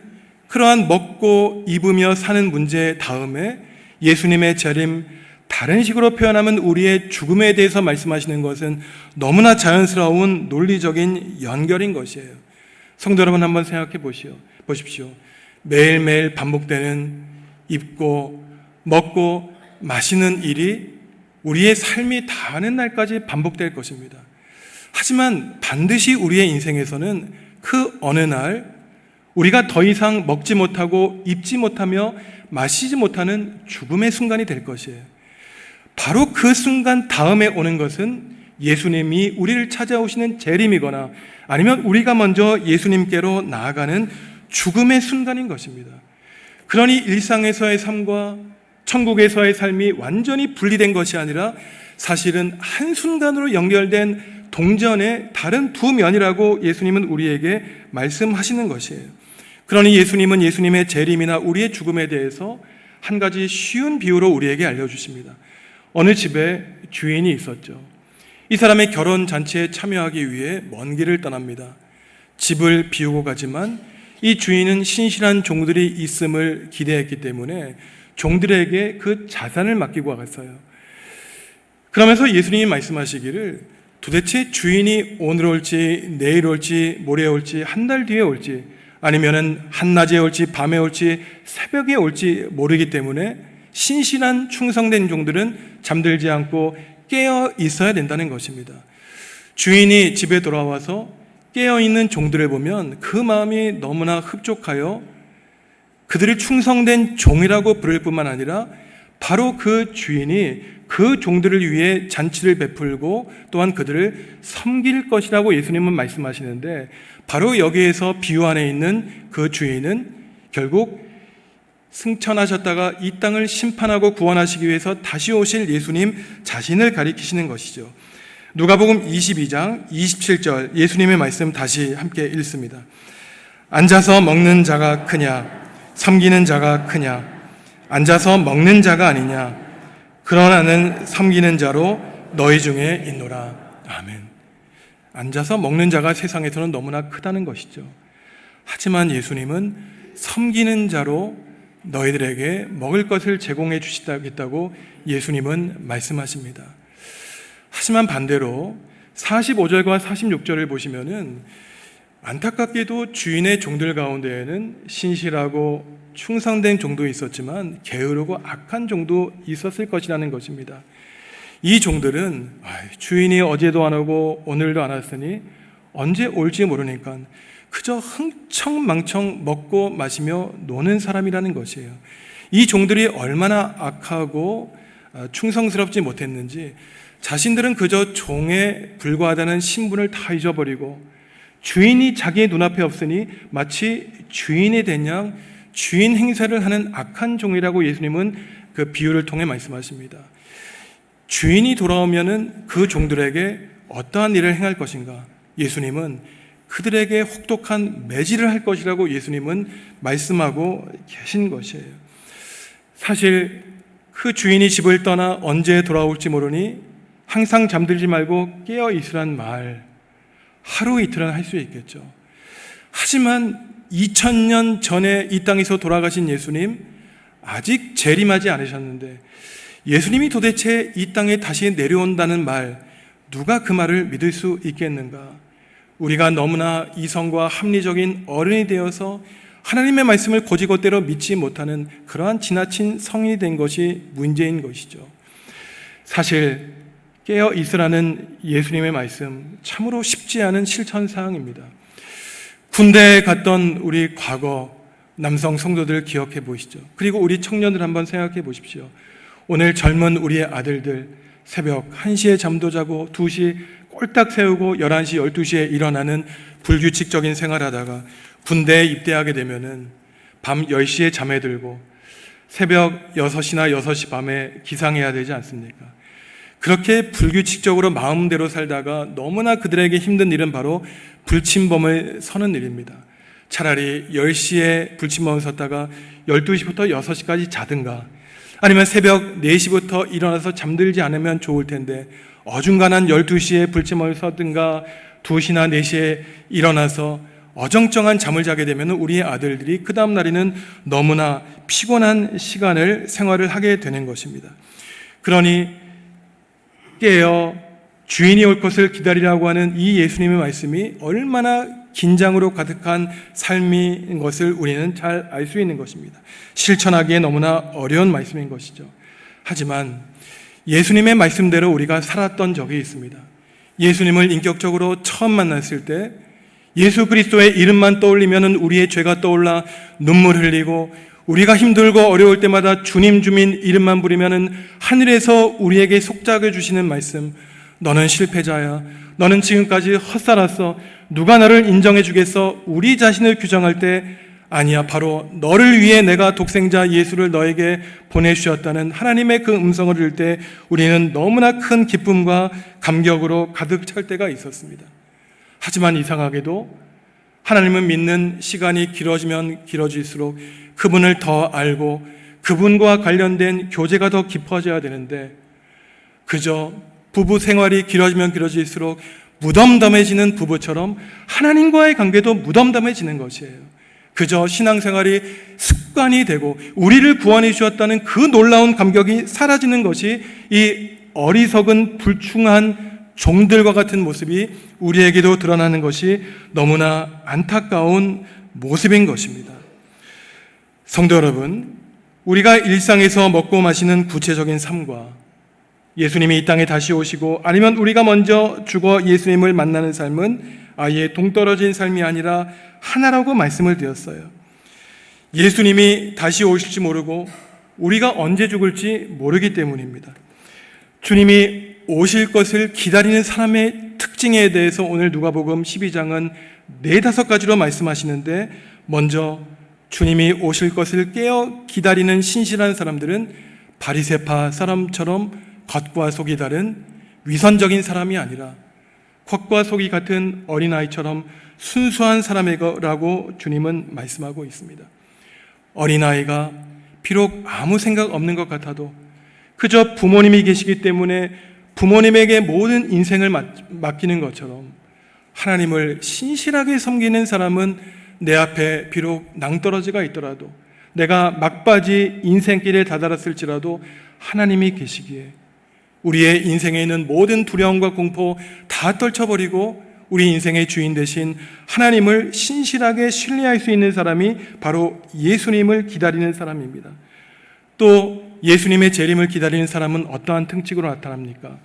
그러한 먹고 입으며 사는 문제 다음에 예수님의 재림, 다른 식으로 표현하면 우리의 죽음에 대해서 말씀하시는 것은 너무나 자연스러운 논리적인 연결인 것이에요. 성도 여러분 한번 생각해 보십시오. 매일매일 반복되는 입고 먹고 마시는 일이 우리의 삶이 다하는 날까지 반복될 것입니다. 하지만 반드시 우리의 인생에서는 그 어느 날 우리가 더 이상 먹지 못하고 입지 못하며 마시지 못하는 죽음의 순간이 될 것이에요. 바로 그 순간 다음에 오는 것은 예수님이 우리를 찾아오시는 재림이거나 아니면 우리가 먼저 예수님께로 나아가는 죽음의 순간인 것입니다. 그러니 일상에서의 삶과 천국에서의 삶이 완전히 분리된 것이 아니라 사실은 한순간으로 연결된 동전의 다른 두 면이라고 예수님은 우리에게 말씀하시는 것이에요. 그러니 예수님은 예수님의 재림이나 우리의 죽음에 대해서 한 가지 쉬운 비유로 우리에게 알려주십니다. 어느 집에 주인이 있었죠. 이 사람의 결혼 잔치에 참여하기 위해 먼 길을 떠납니다. 집을 비우고 가지만 이 주인은 신실한 종들이 있음을 기대했기 때문에 종들에게 그 자산을 맡기고 갔어요. 그러면서 예수님이 말씀하시기를 도대체 주인이 오늘 올지 내일 올지 모레 올지 한 달 뒤에 올지 아니면은 한낮에 올지 밤에 올지 새벽에 올지 모르기 때문에 신실한 충성된 종들은 잠들지 않고 깨어 있어야 된다는 것입니다. 주인이 집에 돌아와서 깨어 있는 종들을 보면 그 마음이 너무나 흡족하여 그들을 충성된 종이라고 부를 뿐만 아니라 바로 그 주인이 그 종들을 위해 잔치를 베풀고 또한 그들을 섬길 것이라고 예수님은 말씀하시는데, 바로 여기에서 비유 안에 있는 그 주인은 결국 승천하셨다가 이 땅을 심판하고 구원하시기 위해서 다시 오실 예수님 자신을 가리키시는 것이죠. 누가복음 22장 27절 예수님의 말씀 다시 함께 읽습니다. 앉아서 먹는 자가 크냐 섬기는 자가 크냐? 앉아서 먹는 자가 아니냐? 그러나는 섬기는 자로 너희 중에 있노라. 아멘. 앉아서 먹는 자가 세상에서는 너무나 크다는 것이죠. 하지만 예수님은 섬기는 자로 너희들에게 먹을 것을 제공해 주시겠다고 예수님은 말씀하십니다. 하지만 반대로 45절과 46절을 보시면은 안타깝게도 주인의 종들 가운데에는 신실하고 충성된 종도 있었지만 게으르고 악한 종도 있었을 것이라는 것입니다. 이 종들은 주인이 어제도 안 오고 오늘도 안 왔으니 언제 올지 모르니까 그저 흥청망청 먹고 마시며 노는 사람이라는 것이에요. 이 종들이 얼마나 악하고 충성스럽지 못했는지 자신들은 그저 종에 불과하다는 신분을 다 잊어버리고 주인이 자기의 눈앞에 없으니 마치 주인이 된 양 주인 행세를 하는 악한 종이라고 예수님은 그 비유를 통해 말씀하십니다. 주인이 돌아오면은 그 종들에게 어떠한 일을 행할 것인가? 예수님은 그들에게 혹독한 매질을 할 것이라고 예수님은 말씀하고 계신 것이에요. 사실 그 주인이 집을 떠나 언제 돌아올지 모르니 항상 잠들지 말고 깨어 있으란 말 하루 이틀은 할 수 있겠죠. 하지만 2000년 전에 이 땅에서 돌아가신 예수님 아직 재림하지 않으셨는데 예수님이 도대체 이 땅에 다시 내려온다는 말, 누가 그 말을 믿을 수 있겠는가? 우리가 너무나 이성과 합리적인 어른이 되어서 하나님의 말씀을 곧이곧대로 믿지 못하는 그러한 지나친 성인이 된 것이 문제인 것이죠. 사실 깨어 있으라는 예수님의 말씀 참으로 쉽지 않은 실천사항입니다. 군대에 갔던 우리 과거 남성 성도들 기억해 보시죠. 그리고 우리 청년들 한번 생각해 보십시오. 오늘 젊은 우리의 아들들 새벽 1시에 잠도 자고 2시 꼴딱 세우고 11시, 12시에 일어나는 불규칙적인 생활하다가 군대에 입대하게 되면은 밤 10시에 잠에 들고 새벽 6시나 6시 밤에 기상해야 되지 않습니까? 그렇게 불규칙적으로 마음대로 살다가 너무나 그들에게 힘든 일은 바로 불침범을 서는 일입니다. 차라리 10시에 불침범을 섰다가 12시부터 6시까지 자든가 아니면 새벽 4시부터 일어나서 잠들지 않으면 좋을 텐데 어중간한 12시에 불침범을 서든가 2시나 4시에 일어나서 어정쩡한 잠을 자게 되면 우리의 아들들이 그 다음 날에는 너무나 피곤한 시간을 생활을 하게 되는 것입니다. 그러니 깨어 주인이 올 것을 기다리라고 하는 이 예수님의 말씀이 얼마나 긴장으로 가득한 삶인 것을 우리는 잘 알 수 있는 것입니다. 실천하기에 너무나 어려운 말씀인 것이죠. 하지만 예수님의 말씀대로 우리가 살았던 적이 있습니다. 예수님을 인격적으로 처음 만났을 때 예수 그리스도의 이름만 떠올리면 우리의 죄가 떠올라 눈물 흘리고 우리가 힘들고 어려울 때마다 주님 이름만 부르면 하늘에서 우리에게 속삭여 주시는 말씀, 너는 실패자야, 너는 지금까지 헛살았어, 누가 너를 인정해 주겠어? 우리 자신을 규정할 때 아니야, 바로 너를 위해 내가 독생자 예수를 너에게 보내주셨다는 하나님의 그 음성을 들을 때 우리는 너무나 큰 기쁨과 감격으로 가득 찰 때가 있었습니다. 하지만 이상하게도 하나님을 믿는 시간이 길어지면 길어질수록 그분을 더 알고 그분과 관련된 교제가 더 깊어져야 되는데, 그저 부부 생활이 길어지면 길어질수록 무덤덤해지는 부부처럼 하나님과의 관계도 무덤덤해지는 것이에요. 그저 신앙생활이 습관이 되고 우리를 구원해 주셨다는 그 놀라운 감격이 사라지는 것이 이 어리석은 불충한 종들과 같은 모습이 우리에게도 드러나는 것이 너무나 안타까운 모습인 것입니다. 성도 여러분, 우리가 일상에서 먹고 마시는 구체적인 삶과 예수님이 이 땅에 다시 오시고 아니면 우리가 먼저 죽어 예수님을 만나는 삶은 아예 동떨어진 삶이 아니라 하나라고 말씀을 드렸어요. 예수님이 다시 오실지 모르고 우리가 언제 죽을지 모르기 때문입니다. 주님이 오실 것을 기다리는 사람의 특징에 대해서 오늘 누가복음 12장은 4-5가지로 말씀하시는데, 먼저 주님이 오실 것을 깨어 기다리는 신실한 사람들은 바리새파 사람처럼 겉과 속이 다른 위선적인 사람이 아니라 겉과 속이 같은 어린아이처럼 순수한 사람이라고 주님은 말씀하고 있습니다. 어린아이가 비록 아무 생각 없는 것 같아도 그저 부모님이 계시기 때문에 부모님에게 모든 인생을 맡기는 것처럼 하나님을 신실하게 섬기는 사람은 내 앞에 비록 낭떠러지가 있더라도, 내가 막바지 인생길에 다다랐을지라도 하나님이 계시기에 우리의 인생에 있는 모든 두려움과 공포 다 떨쳐버리고 우리 인생의 주인 되신 하나님을 신실하게 신뢰할 수 있는 사람이 바로 예수님을 기다리는 사람입니다. 또 예수님의 재림을 기다리는 사람은 어떠한 특징으로 나타납니까?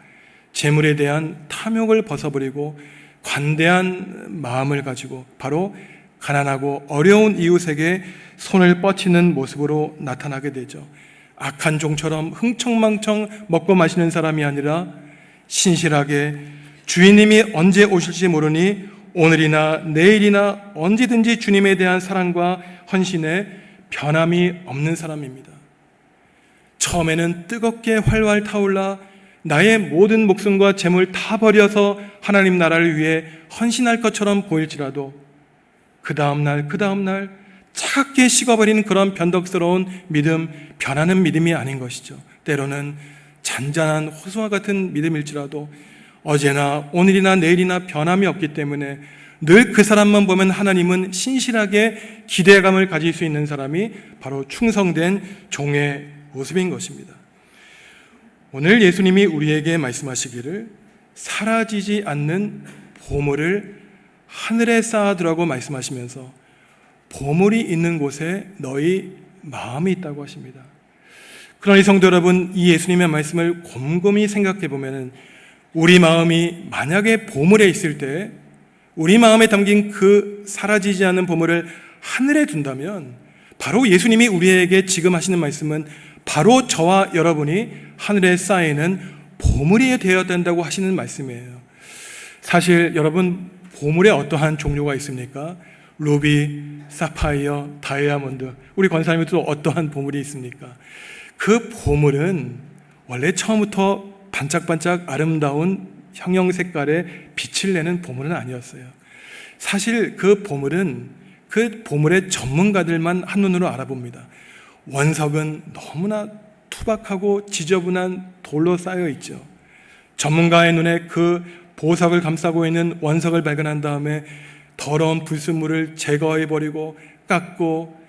재물에 대한 탐욕을 벗어버리고 관대한 마음을 가지고 바로 가난하고 어려운 이웃에게 손을 뻗치는 모습으로 나타나게 되죠. 악한 종처럼 흥청망청 먹고 마시는 사람이 아니라 신실하게 주인님이 언제 오실지 모르니 오늘이나 내일이나 언제든지 주님에 대한 사랑과 헌신에 변함이 없는 사람입니다. 처음에는 뜨겁게 활활 타올라 나의 모든 목숨과 재물 다 버려서 하나님 나라를 위해 헌신할 것처럼 보일지라도 그 다음날 차갑게 식어버리는 그런 변덕스러운 믿음, 변하는 믿음이 아닌 것이죠. 때로는 잔잔한 호수와 같은 믿음일지라도 어제나 오늘이나 내일이나 변함이 없기 때문에 늘 그 사람만 보면 하나님은 신실하게 기대감을 가질 수 있는 사람이 바로 충성된 종의 모습인 것입니다. 오늘 예수님이 우리에게 말씀하시기를 사라지지 않는 보물을 하늘에 쌓아두라고 말씀하시면서 보물이 있는 곳에 너희 마음이 있다고 하십니다. 그러니 성도 여러분, 이 예수님의 말씀을 곰곰이 생각해 보면 우리 마음이 만약에 보물에 있을 때 우리 마음에 담긴 그 사라지지 않는 보물을 하늘에 둔다면 바로 예수님이 우리에게 지금 하시는 말씀은 바로 저와 여러분이 하늘에 쌓이는 보물이 되어야 된다고 하시는 말씀이에요. 사실 여러분, 보물에 어떠한 종류가 있습니까? 루비, 사파이어, 다이아몬드, 우리 권사님도 어떠한 보물이 있습니까? 그 보물은 원래 처음부터 반짝반짝 아름다운 형형 색깔의 빛을 내는 보물은 아니었어요. 사실 그 보물은 그 보물의 전문가들만 한눈으로 알아봅니다. 원석은 너무나 투박하고 지저분한 돌로 쌓여 있죠. 전문가의 눈에 그 보석을 감싸고 있는 원석을 발견한 다음에 더러운 불순물을 제거해버리고 깎고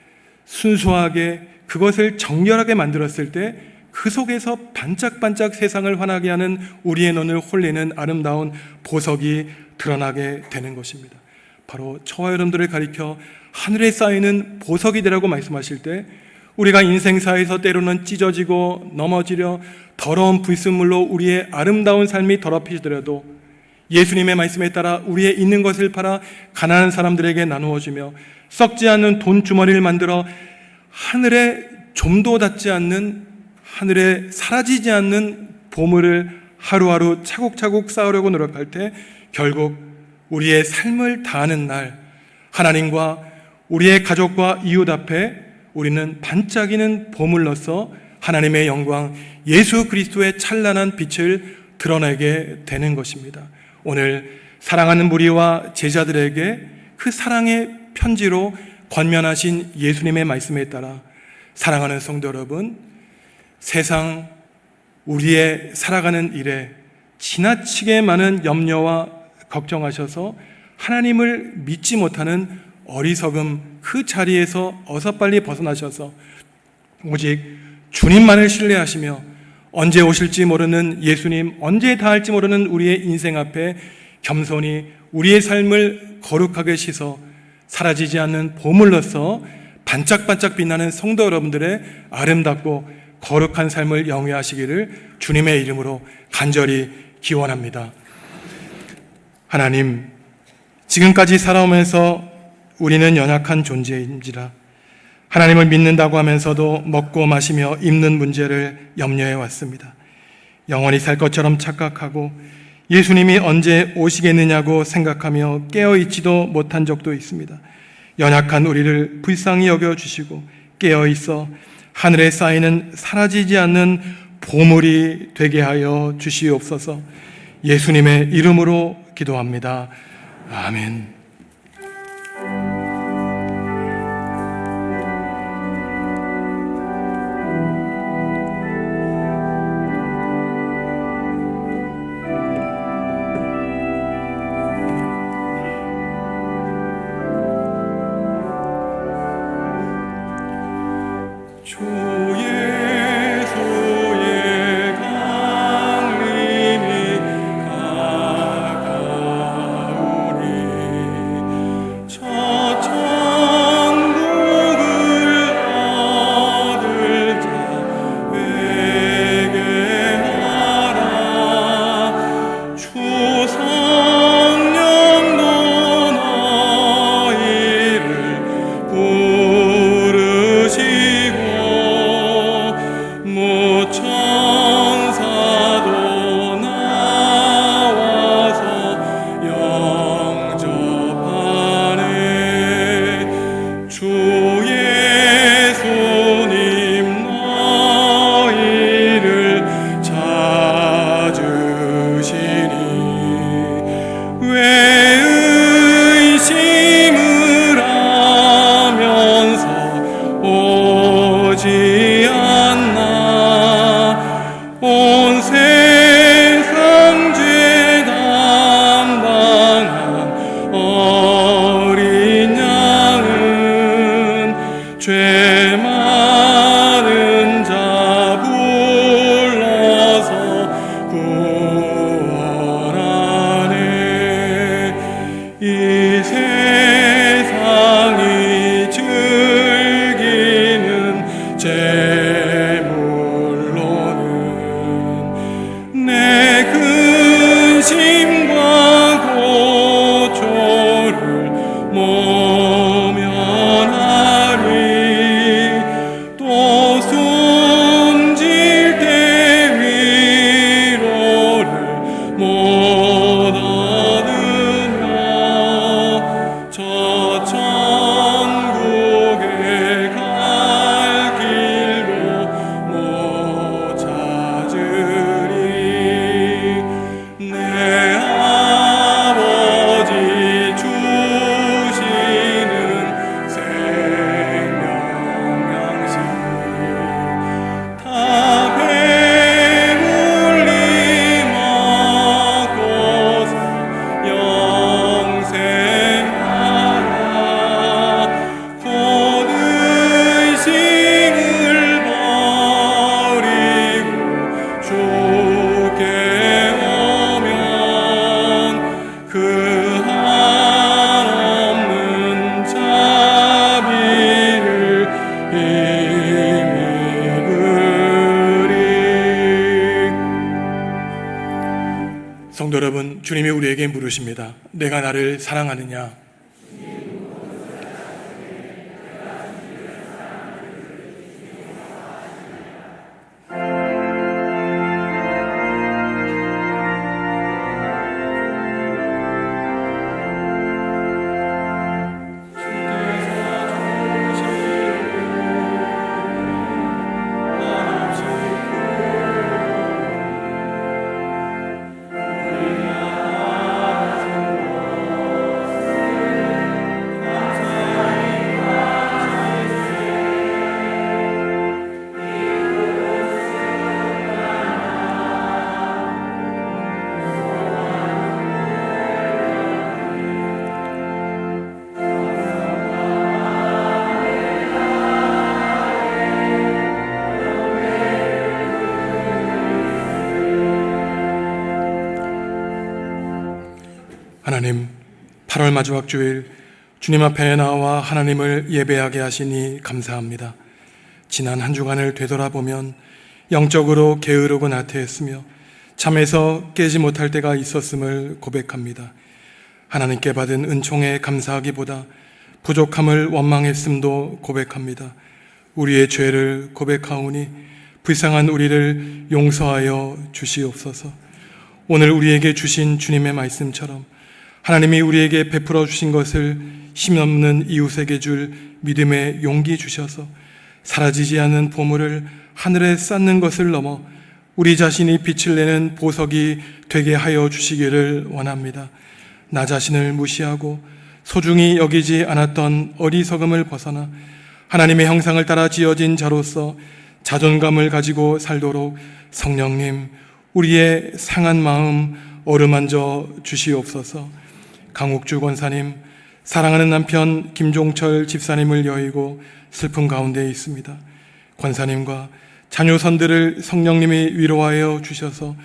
순수하게 그것을 정결하게 만들었을 때 그 속에서 반짝반짝 세상을 환하게 하는 우리의 눈을 홀리는 아름다운 보석이 드러나게 되는 것입니다. 바로 저와 여러분들을 가리켜 하늘에 쌓이는 보석이 되라고 말씀하실 때 우리가 인생사에서 때로는 찢어지고 넘어지려 더러운 불순물로 우리의 아름다운 삶이 더럽히더라도 예수님의 말씀에 따라 우리의 있는 것을 팔아 가난한 사람들에게 나누어주며 썩지 않는 돈주머니를 만들어 하늘에 좀도 닿지 않는, 하늘에 사라지지 않는 보물을 하루하루 차곡차곡 쌓으려고 노력할 때 결국 우리의 삶을 다하는 날 하나님과 우리의 가족과 이웃 앞에 우리는 반짝이는 보물로서 하나님의 영광, 예수 그리스도의 찬란한 빛을 드러내게 되는 것입니다. 오늘 사랑하는 무리와 제자들에게 그 사랑의 편지로 권면하신 예수님의 말씀에 따라 사랑하는 성도 여러분, 세상 우리의 살아가는 일에 지나치게 많은 염려와 걱정하셔서 하나님을 믿지 못하는 어리석음 그 자리에서 어서 빨리 벗어나셔서 오직 주님만을 신뢰하시며 언제 오실지 모르는 예수님, 언제 다할지 모르는 우리의 인생 앞에 겸손히 우리의 삶을 거룩하게 씻어 사라지지 않는 보물로서 반짝반짝 빛나는 성도 여러분들의 아름답고 거룩한 삶을 영위하시기를 주님의 이름으로 간절히 기원합니다. 하나님, 지금까지 살아오면서 우리는 연약한 존재인지라 하나님을 믿는다고 하면서도 먹고 마시며 입는 문제를 염려해 왔습니다. 영원히 살 것처럼 착각하고 예수님이 언제 오시겠느냐고 생각하며 깨어있지도 못한 적도 있습니다. 연약한 우리를 불쌍히 여겨주시고 깨어있어 하늘에 쌓이는 사라지지 않는 보물이 되게 하여 주시옵소서. 예수님의 이름으로 기도합니다. 아멘. 성도 여러분, 주님이 우리에게 물으십니다. 내가 나를 사랑하느냐? 하나님, 8월 마지막 주일 주님 앞에 나와 하나님을 예배하게 하시니 감사합니다. 지난 한 주간을 되돌아보면 영적으로 게으르고 나태했으며 잠에서 깨지 못할 때가 있었음을 고백합니다. 하나님께 받은 은총에 감사하기보다 부족함을 원망했음도 고백합니다. 우리의 죄를 고백하오니 불쌍한 우리를 용서하여 주시옵소서. 오늘 우리에게 주신 주님의 말씀처럼 하나님이 우리에게 베풀어 주신 것을 힘없는 이웃에게 줄 믿음의 용기 주셔서 사라지지 않는 보물을 하늘에 쌓는 것을 넘어 우리 자신이 빛을 내는 보석이 되게 하여 주시기를 원합니다. 나 자신을 무시하고 소중히 여기지 않았던 어리석음을 벗어나 하나님의 형상을 따라 지어진 자로서 자존감을 가지고 살도록 성령님, 우리의 상한 마음 어루만져 주시옵소서. 강욱주 권사님, 사랑하는 남편 김종철 집사님을 여의고 슬픔 가운데 있습니다. 권사님과 자녀선들을 성령님이 위로하여 주셔서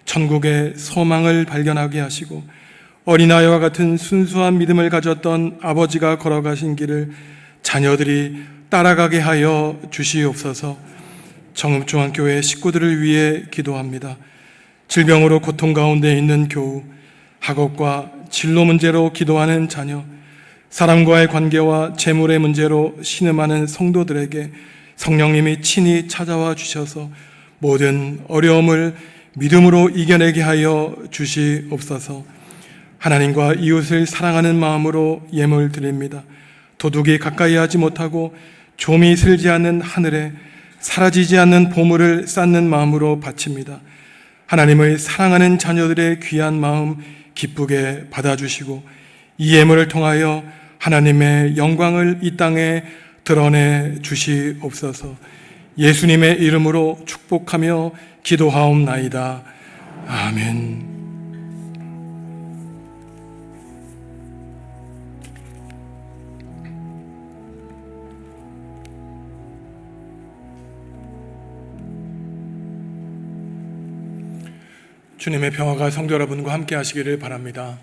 천국의 소망을 발견하게 하시고 어린아이와 같은 순수한 믿음을 가졌던 아버지가 걸어가신 길을 자녀들이 따라가게 하여 주시옵소서. 정읍중앙교회 식구들을 위해 기도합니다. 질병으로 고통 가운데 있는 교우, 학업과 진로 문제로 기도하는 자녀, 사람과의 관계와 재물의 문제로 신음하는 성도들에게 성령님이 친히 찾아와 주셔서 모든 어려움을 믿음으로 이겨내게 하여 주시옵소서. 하나님과 이웃을 사랑하는 마음으로 예물 드립니다. 도둑이 가까이 하지 못하고 좀이 슬지 않는 하늘에 사라지지 않는 보물을 쌓는 마음으로 바칩니다. 하나님을 사랑하는 자녀들의 귀한 마음 기쁘게 받아주시고 이 예물을 통하여 하나님의 영광을 이 땅에 드러내 주시옵소서. 예수님의 이름으로 축복하며 기도하옵나이다. 아멘. 주님의 평화가 성도 여러분과 함께 하시기를 바랍니다.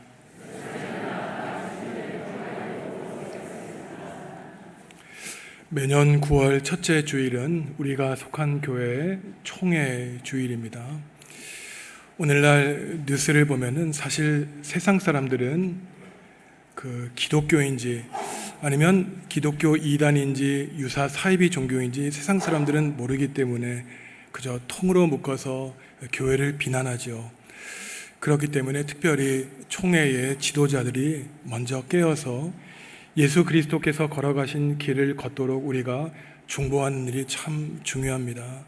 매년 9월 첫째 주일은 우리가 속한 교회의 총회 주일입니다. 오늘날 뉴스를 보면은 사실 세상 사람들은 그 기독교인지 아니면 기독교 이단인지 유사 사이비 종교인지 세상 사람들은 모르기 때문에 그저 통으로 묶어서 교회를 비난하죠. 그렇기 때문에 특별히 총회의 지도자들이 먼저 깨어서 예수 그리스도께서 걸어가신 길을 걷도록 우리가 중보하는 일이 참 중요합니다.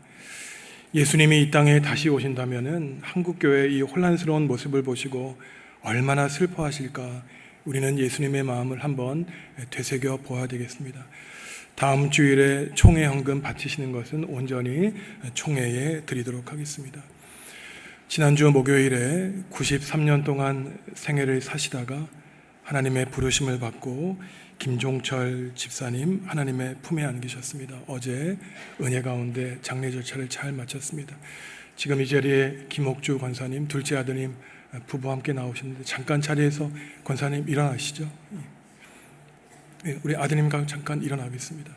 예수님이 이 땅에 다시 오신다면은 한국교회의 이 혼란스러운 모습을 보시고 얼마나 슬퍼하실까. 우리는 예수님의 마음을 한번 되새겨 보아야 되겠습니다. 다음 주일에 총회 헌금 바치시는 것은 온전히 총회에 드리도록 하겠습니다. 지난주 목요일에 93년 동안 생애를 사시다가 하나님의 부르심을 받고 김종철 집사님 하나님의 품에 안기셨습니다. 어제 은혜 가운데 장례 절차를 잘 마쳤습니다. 지금 이 자리에 김옥주 권사님, 둘째 아드님 부부와 함께 나오셨는데 잠깐 자리에서 권사님 일어나시죠. 우리 아드님과 잠깐 일어나겠습니다.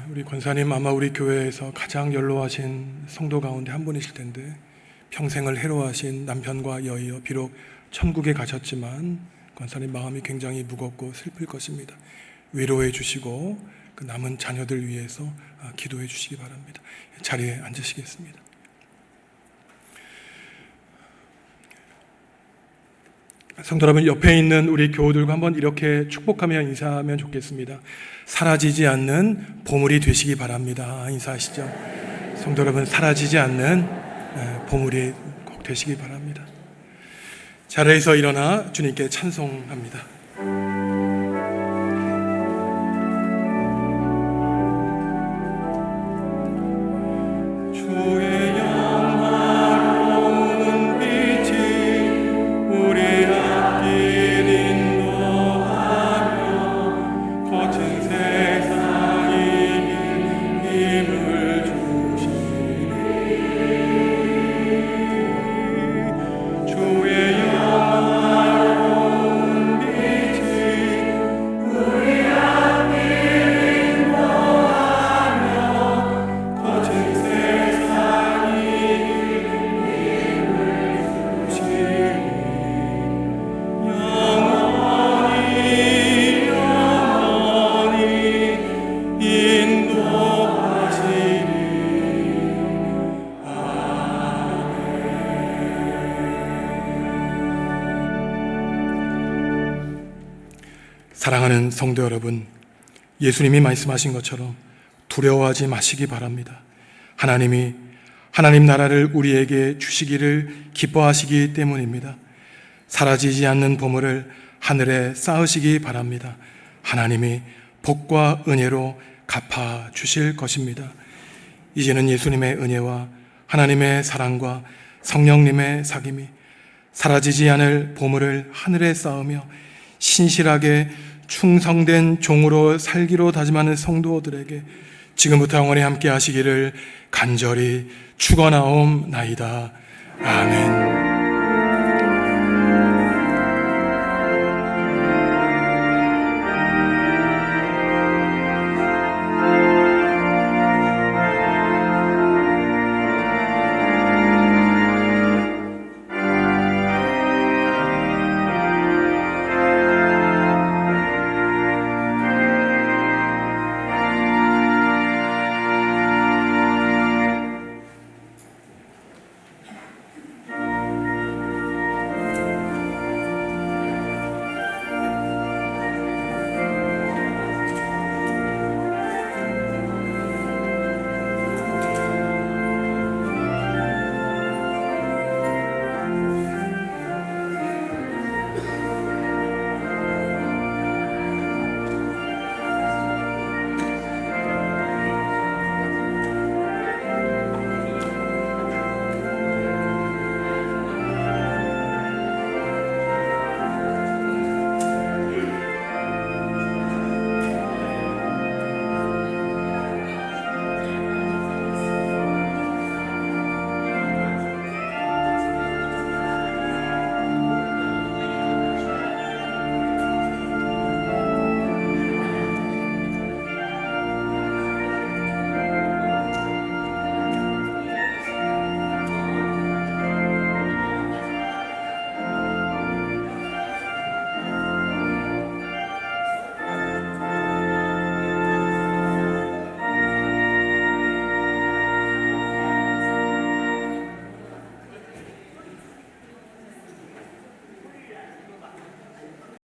우리 권사님 아마 우리 교회에서 가장 연로하신 성도 가운데 한 분이실 텐데 평생을 해로하신 남편과 여이어 비록 천국에 가셨지만 권사님 마음이 굉장히 무겁고 슬플 것입니다. 위로해 주시고 그 남은 자녀들 위해서 기도해 주시기 바랍니다. 자리에 앉으시겠습니다. 성도 여러분, 옆에 있는 우리 교우들과 한번 이렇게 축복하며 인사하면 좋겠습니다. 사라지지 않는 보물이 되시기 바랍니다. 인사하시죠. 성도 여러분, 사라지지 않는 보물이 꼭 되시기 바랍니다. 자리에서 일어나 주님께 찬송합니다. 주의 영화로운 빛이 우리 앞길 인도하며 거친 세상이 힘을 주시니 주의 영화로운 사랑하는 성도 여러분, 예수님이 말씀하신 것처럼 두려워하지 마시기 바랍니다. 하나님 나라를 우리에게 주시기를 기뻐하시기 때문입니다. 사라지지 않는 보물을 하늘에 쌓으시기 바랍니다. 하나님이 복과 은혜로 갚아 주실 것입니다. 이제는 예수님의 은혜와 하나님의 사랑과 성령님의 사귐이 사라지지 않을 보물을 하늘에 쌓으며 신실하게 충성된 종으로 살기로 다짐하는 성도들에게 지금부터 영원히 함께 하시기를 간절히 축원하옵나이다. 아멘.